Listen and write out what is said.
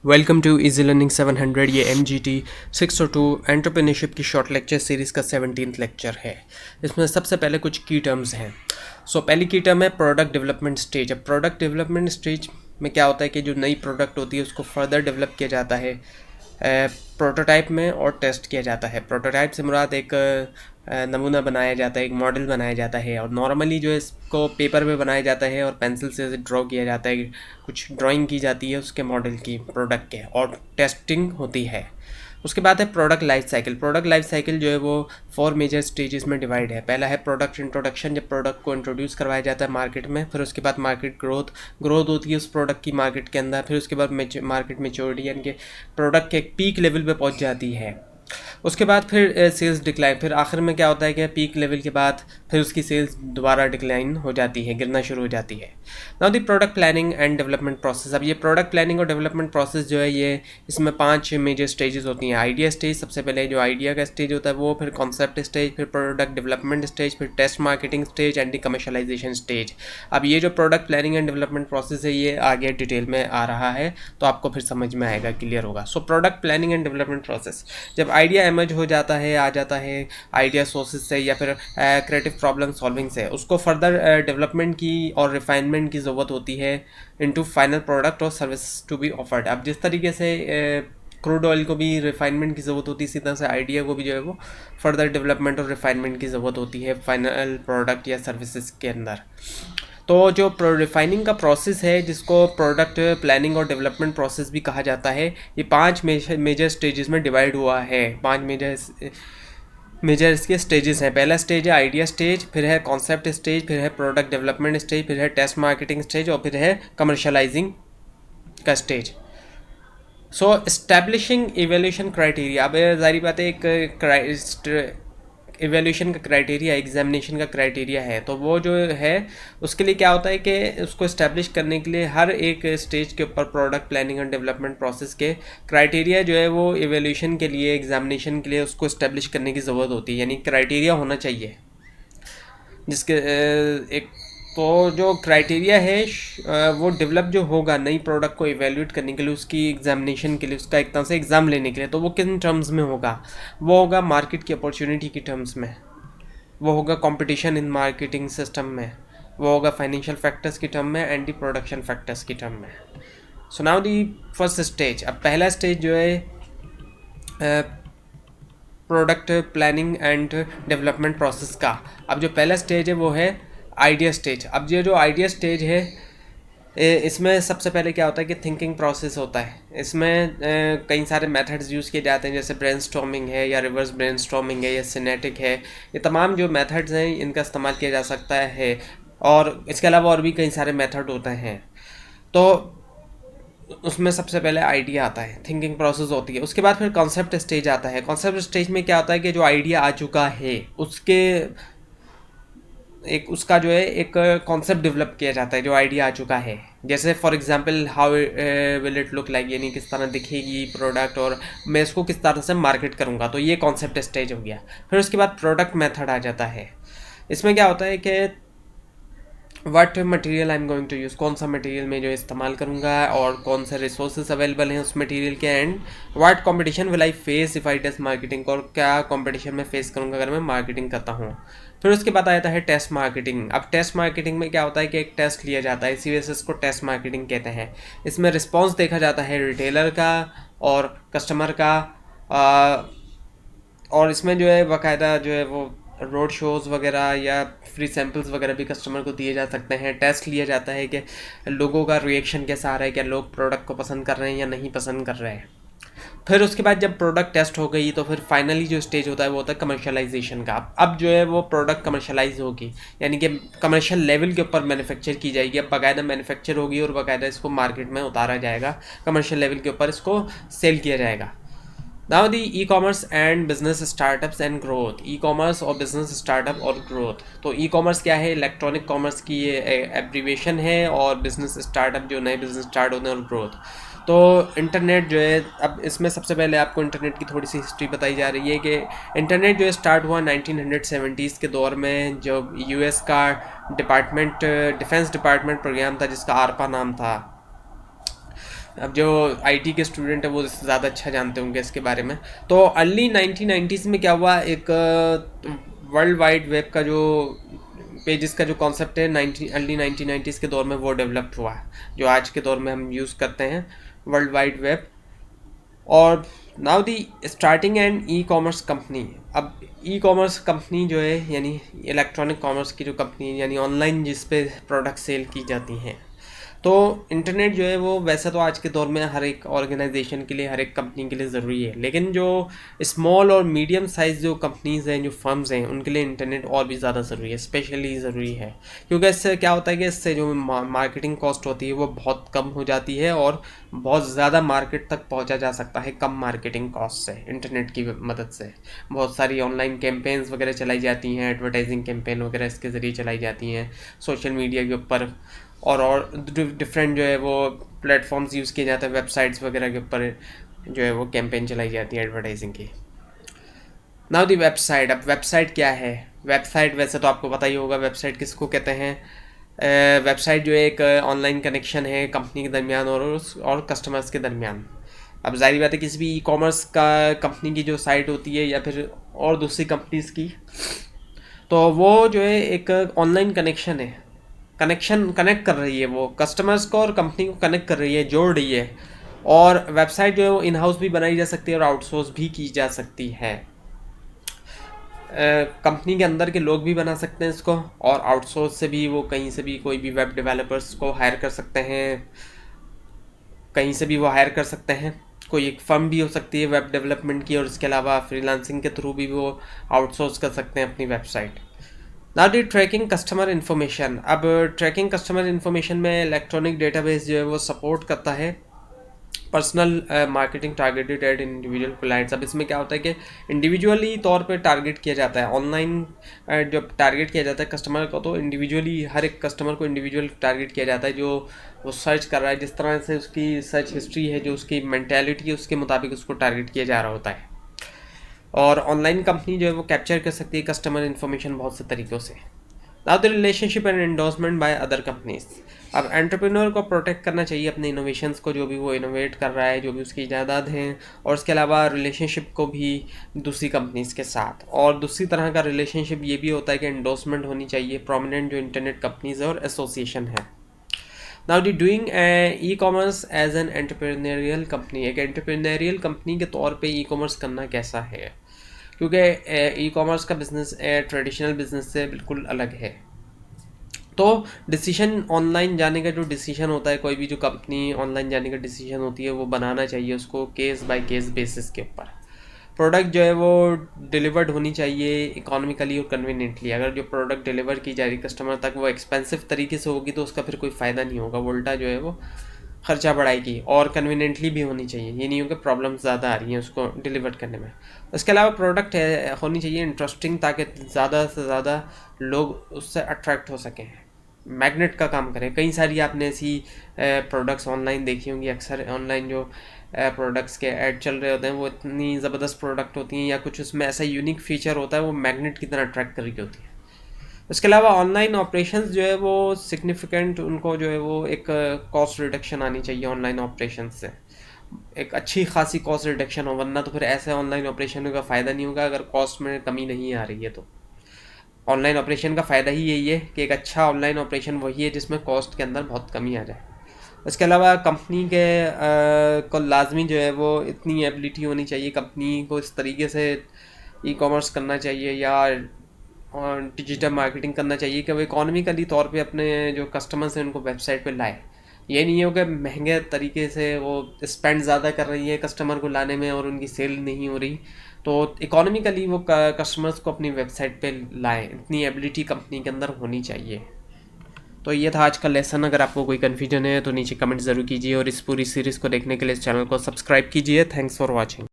Welcome to easy learning 700। ये MGT 602 entrepreneurship की short lecture series का 17th लेक्चर है। इसमें सबसे पहले कुछ की टर्म्स हैं। पहली की टर्म है प्रोडक्ट डेवलपमेंट स्टेज। अब प्रोडक्ट डेवलपमेंट स्टेज में क्या होता है कि जो नई प्रोडक्ट होती है उसको फर्दर डेवलप किया जाता है प्रोटोटाइप में और टेस्ट किया जाता है। प्रोटोटाइप से मुराद एक नमूना बनाया जाता है, एक मॉडल बनाया जाता है, और नॉर्मली जो है इसको पेपर पे बनाया जाता है और पेंसिल से ड्रॉ किया जाता है, कुछ ड्राइंग की जाती है उसके मॉडल की, प्रोडक्ट के, और टेस्टिंग होती है। उसके बाद है product life cycle. Product life cycle जो है वो 4 मेजर स्टेजेस में डिवाइड है। पहला है प्रोडक्ट इंट्रोडक्शन, जब प्रोडक्ट को इंट्रोड्यूस करवाया जाता है मार्केट में। फिर उसके बाद मार्केट ग्रोथ होती है उस प्रोडक्ट की मार्केट के अंदर। फिर उसके बाद मार्केट मेच्योरिटी, यानी कि प्रोडक्ट के एक पीक लेवल पे पहुंच जाती है। उसके बाद फिर सेल्स डिक्लाइन। फिर आखिर में क्या होता है कि पीक लेवल के बाद फिर उसकी सेल्स दोबारा डिक्लाइन हो जाती है, गिरना शुरू हो जाती है। Now the product planning and development process. अब ये प्रोडक्ट प्लानिंग और डेवलपमेंट प्रोसेस जो है ये इसमें 5 मेजर स्टेजेस होती हैं। आइडिया स्टेज, सबसे पहले जो आइडिया का स्टेज होता है वो, फिर कॉन्सेप्ट स्टेज, फिर प्रोडक्ट डेवलपमेंट स्टेज, फिर test marketing stage and the commercialisation stage. अब ये जो product planning and development process है ये आगे डिटेल में आ रहा है, तो आपको फिर समझ में आएगा, क्लियर होगा। Product planning and development process, जब आइडिया इमर्ज हो जाता है, आ जाता है आइडिया सोर्सेज से या फिर क्रिएटिव प्रॉब्लम सॉल्विंग से, उसको फर्दर डेवलपमेंट की और रिफाइनमेंट की ज़रूरत होती है इनटू फाइनल प्रोडक्ट और सर्विस टू बी ऑफर्ड। अब जिस तरीके से क्रूड ऑयल को भी रिफाइनमेंट की ज़रूरत होती है, इसी तरह से आइडिया को भी जो है वो फर्दर डेवलपमेंट और रिफाइनमेंट की ज़रूरत होती है फाइनल प्रोडक्ट या सर्विसेज के अंदर। तो जो रिफाइनिंग का प्रोसेस है, जिसको प्रोडक्ट प्लानिंग और डेवलपमेंट प्रोसेस भी कहा जाता है, ये 5 मेजर स्टेजेस में डिवाइड हुआ है। 5 मेजर इसके स्टेजेस हैं। पहला स्टेज है आइडिया स्टेज, फिर है कॉन्सेप्ट स्टेज, फिर है प्रोडक्ट डेवलपमेंट स्टेज, फिर है टेस्ट मार्केटिंग स्टेज, और फिर है कमर्शलाइजिंग का स्टेज। Establishing evaluation criteria. अब जारी बात है, एक इवेल्यूशन का क्राइटेरिया, एग्जामिनेशन का क्राइटेरिया है, तो वो जो है उसके लिए क्या होता है कि उसको इस्टेब्लिश करने के लिए हर एक स्टेज के ऊपर product planning and development process के क्राइटेरिया जो है वो इवेल्यूशन के लिए, एग्जामिनेशन के लिए उसको इस्टेब्लिश करने की ज़रूरत होती है, यानी क्राइटेरिया होना चाहिए जिसके एक तो जो क्राइटेरिया है वो डेवलप जो होगा नई प्रोडक्ट को इवेल्यूएट करने के लिए, उसकी एग्जामिनेशन के लिए, उसका एक तरह से एग्ज़ाम लेने के लिए, तो वो किन टर्म्स में होगा? वो होगा मार्केट की अपॉर्चुनिटी की टर्म्स में, वो होगा कंपटीशन इन मार्केटिंग सिस्टम में, वो होगा फाइनेंशियल फैक्टर्स की टर्म में, एंड दी प्रोडक्शन फैक्टर्स की टर्म में। So now the first stage. अब पहला स्टेज जो है product planning and development process का, अब जो पहला स्टेज है वो है आइडिया स्टेज। अब ये जो आइडिया स्टेज है इसमें सबसे पहले क्या होता है कि थिंकिंग प्रोसेस होता है। इसमें कई सारे मेथड्स यूज़ किए जाते हैं, जैसे ब्रेनस्टॉर्मिंग है या रिवर्स ब्रेनस्टॉर्मिंग है या सिनेटिक है। ये तमाम जो मेथड्स हैं इनका इस्तेमाल किया जा सकता है, और इसके अलावा और भी कई सारे मेथड होते हैं। तो उसमें सबसे पहले आइडिया आता है, थिंकिंग प्रोसेस होती है। उसके बाद फिर कॉन्सेप्ट स्टेज आता है। कॉन्सेप्ट स्टेज में क्या होता है कि जो आइडिया आ चुका है उसका जो है एक कॉन्सेप्ट डेवलप किया जाता है जो आइडिया आ चुका है। जैसे for example how will it look like, यानी किस तरह दिखेगी प्रोडक्ट और मैं इसको किस तरह से मार्केट करूँगा, तो ये कॉन्सेप्ट स्टेज हो गया। फिर उसके बाद प्रोडक्ट मेथड आ जाता है। इसमें क्या होता है कि what material I am going to use, कौन सा मटेरियल मैं जो इस्तेमाल करूँगा और कौन से रिसोर्सेज अवेलेबल हैं उस मटेरियल के, and what competition will I face if I does marketing, और क्या कंपटीशन में फेस करूँगा अगर मैं मार्केटिंग करता हूँ। फिर उसके बाद आ जाता है टेस्ट मार्केटिंग। अब टेस्ट मार्केटिंग में क्या होता है कि एक टेस्ट लिया जाता है, इसी वजह से इसको टेस्ट मार्केटिंग कहते हैं। इसमें रिस्पॉन्स देखा जाता है रिटेलर का और कस्टमर का, और इसमें जो है बाकायदा जो है वो रोड शोज़ वगैरह या फ्री सैम्पल्स वगैरह भी कस्टमर को दिए जा सकते हैं। टेस्ट लिया जाता है कि लोगों का रिएक्शन कैसा आ रहा है, क्या लोग प्रोडक्ट को पसंद कर रहे हैं या नहीं पसंद कर रहे हैं। फिर उसके बाद जब प्रोडक्ट टेस्ट हो गई तो फिर फाइनली जो स्टेज होता है वो होता है कमर्शलाइजेशन का। अब जो है वो प्रोडक्ट कमर्शलाइज होगी, यानी कि कमर्शियल लेवल के ऊपर मैन्युफैक्चर की जाएगी। अब बाकायदा मैन्युफैक्चर होगी और बाकायदा इसको मार्केट में उतारा जाएगा, कमर्शियल लेवल के ऊपर इसको सेल किया जाएगा। Now the e commerce and business startups and growth. E commerce और बिजनेस स्टार्टअप और ग्रोथ, तो ई कॉमर्स क्या है? इलेक्ट्रॉनिक कॉमर्स की ये एब्रीवेशन है, और बिजनेस स्टार्टअप जो नए बिजनेस स्टार्ट होते हैं, और ग्रोथ तो इंटरनेट जो है। अब इसमें सबसे पहले आपको इंटरनेट की थोड़ी सी हिस्ट्री बताई जा रही है कि इंटरनेट जो है स्टार्ट हुआ 1970s के दौर में, जब यूएस का डिफेंस डिपार्टमेंट प्रोग्राम था जिसका आरपा नाम था। अब जो आईटी के स्टूडेंट है वो ज़्यादा अच्छा जानते होंगे इसके बारे में। तो अर्ली 1990s में क्या हुआ, एक वर्ल्ड वाइड वेब का जो पेजेस का जो कॉन्सेप्ट है अर्ली 1990s के दौर में वो डेवलप हुआ है, जो आज के दौर में हम यूज़ करते हैं वर्ल्ड वाइड वेब। और now the starting and e commerce company. अब ई कॉमर्स कंपनी जो है यानी इलेक्ट्रॉनिक कॉमर्स की जो कंपनी यानी ऑनलाइन जिस पे प्रोडक्ट सेल की जाती हैं। तो इंटरनेट जो है वो वैसे तो आज के दौर में हर एक ऑर्गेनाइजेशन के लिए, हर एक कंपनी के लिए ज़रूरी है, लेकिन जो स्मॉल और मीडियम साइज़ जो कंपनीज़ हैं, जो फर्म्स हैं, उनके लिए इंटरनेट और भी ज़्यादा ज़रूरी है, स्पेशली ज़रूरी है। क्योंकि इससे क्या होता है कि इससे जो मार्केटिंग कॉस्ट होती है वो बहुत कम हो जाती है और बहुत ज़्यादा मार्केट तक पहुंचा जा सकता है कम मार्केटिंग कॉस्ट से, इंटरनेट की मदद से। बहुत सारी ऑनलाइन कैंपेन्स वगैरह चलाई जाती हैं, एडवर्टाइजिंग कैंपेन वगैरह इसके ज़रिए चलाई जाती हैं सोशल मीडिया के ऊपर, और डिफरेंट जो है वो प्लेटफॉर्म्स यूज़ किए जाते हैं, वेबसाइट्स वगैरह के ऊपर जो है वो कैंपेन चलाई जाती है एडवर्टाइजिंग की। Now the website. अब वेबसाइट क्या है? वेबसाइट वैसे तो आपको पता ही होगा वेबसाइट किसको कहते हैं। वेबसाइट जो है एक ऑनलाइन कनेक्शन है कंपनी के दरमियान और कस्टमर्स के दरमियान। अब जाहिर बात है किसी भी ई कॉमर्स का कंपनी की जो साइट होती है या फिर और दूसरी कंपनीज़ की, तो वो जो है एक ऑनलाइन कनेक्शन है, कनेक्ट कर रही है, वो कस्टमर्स को और कंपनी को कनेक्ट कर रही है, जोड़ रही है। और वेबसाइट जो है वो इन हाउस भी बनाई जा सकती है और आउटसोर्स भी की जा सकती है। कंपनी के अंदर के लोग भी बना सकते हैं इसको, और आउटसोर्स से भी वो कहीं से भी कोई भी वेब डेवलपर्स को हायर कर सकते हैं, कहीं से भी वो हायर कर सकते हैं। कोई एक फर्म भी हो सकती है वेब डेवलपमेंट की, और इसके अलावा फ्रीलांसिंग के थ्रू भी वो आउटसोर्स कर सकते हैं अपनी website. Now the tracking customer information. अब ट्रैकिंग कस्टमर इन्फॉर्मेशन में इलेक्ट्रॉनिक डेटाबेस जो है वो सपोर्ट करता है personal marketing targeted at individual clients. अब इसमें क्या होता है कि इंडिविजुअली तौर पे टारगेट किया जाता है, ऑनलाइन जब टारगेट किया जाता है कस्टमर को, तो इंडिविजुअली हर एक कस्टमर को इंडिविजुअल टारगेट किया जाता है, जो वो सर्च कर रहा है, जिस तरह से उसकी सर्च हिस्ट्री है, जो उसकी मैंटेलिटी है, उसके मुताबिक उसको टारगेट किया जा रहा होता है। और ऑनलाइन कंपनी जो है वो कैप्चर कर सकती है कस्टमर इन्फॉर्मेशन बहुत से तरीक़ों से। Now the relationship and endorsement by other companies. अब एंटरप्रेन्योर को प्रोटेक्ट करना चाहिए अपने इनोवेशंस को, जो भी वो इनोवेट कर रहा है, जो भी उसकी इजादात हैं, और उसके अलावा रिलेशनशिप को भी दूसरी कंपनीज़ के साथ। और दूसरी तरह का रिलेशनशिप ये भी होता है कि एंडोर्समेंट होनी चाहिए प्रोमिनेंट जो इंटरनेट कंपनीज है और एसोसिएशन है। Now the doing e commerce as an entrepreneurial company. एक एंटरप्रेन्योरियल कंपनी के तौर पे ई कॉमर्स करना कैसा है, क्योंकि ई कॉमर्स का बिज़नेस ट्रेडिशनल बिज़नेस से बिल्कुल अलग है। तो डिसीजन ऑनलाइन जाने का जो डिसीजन होता है, कोई भी जो कंपनी ऑनलाइन जाने का डिसीजन होती है, वो बनाना चाहिए उसको केस बाय केस बेसिस के ऊपर। प्रोडक्ट जो है वो डिलीवर्ड होनी चाहिए इकोनॉमिकली और कन्वीनियंटली। अगर जो प्रोडक्ट डिलीवर की जा रही कस्टमर तक वो एक्सपेंसिव तरीके से होगी तो उसका फिर कोई फ़ायदा नहीं होगा, उल्टा जो है वो खर्चा बढ़ाएगी। और कन्वीनियंटली भी होनी चाहिए, ये नहीं हो कि प्रॉब्लम ज़्यादा आ रही हैं उसको डिलीवर करने में। इसके अलावा प्रोडक्ट होनी चाहिए इंटरेस्टिंग, ताकि ज़्यादा से ज़्यादा लोग उससे अट्रैक्ट हो सकें, मैग्नेट का काम करें। कई सारी आपने ऐसी प्रोडक्ट्स ऑनलाइन देखी होंगी, अक्सर ऑनलाइन जो प्रोडक्ट्स के ऐड चल रहे होते हैं वो इतनी ज़बरदस्त प्रोडक्ट होती हैं, या कुछ उसमें ऐसा यूनिक फीचर होता है वो मैग्नेट की तरह अट्रैक्ट कर रही होती है। इसके अलावा ऑनलाइन ऑपरेशंस जो है वो सिग्निफिकेंट, उनको जो है वो एक कॉस्ट रिडक्शन आनी चाहिए ऑनलाइन ऑपरेशंस से, एक अच्छी खासी कॉस्ट रिडक्शन हो, वरना तो फिर ऐसे ऑनलाइन ऑपरेशन का फ़ायदा नहीं होगा अगर कॉस्ट में कमी नहीं आ रही है। तो ऑनलाइन ऑपरेशन का फ़ायदा ही यही है कि एक अच्छा ऑनलाइन ऑपरेशन वही है जिसमें कॉस्ट के अंदर बहुत कमी आ जाए। इसके अलावा कंपनी के को लाजमी जो है वो इतनी एबिलिटी होनी चाहिए, कंपनी को इस तरीके से ई कॉमर्स करना चाहिए या डिजिटल मार्केटिंग करना चाहिए कि वो इकोनॉमिकली तौर पे अपने जो कस्टमर्स हैं उनको वेबसाइट पे लाए। ये नहीं हो कि महंगे तरीके से वो स्पेंड ज़्यादा कर रही है कस्टमर को लाने में और उनकी सेल नहीं हो रही, तो इकोनॉमिकली वो कस्टमर्स को अपनी वेबसाइट पे लाएं, इतनी एबिलिटी कंपनी के अंदर होनी चाहिए। तो ये था आज का लेसन। अगर आपको कोई कन्फ्यूजन है तो नीचे कमेंट ज़रूर कीजिए, और इस पूरी सीरीज़ को देखने के लिए इस चैनल को सब्सक्राइब कीजिए। Thanks for watching.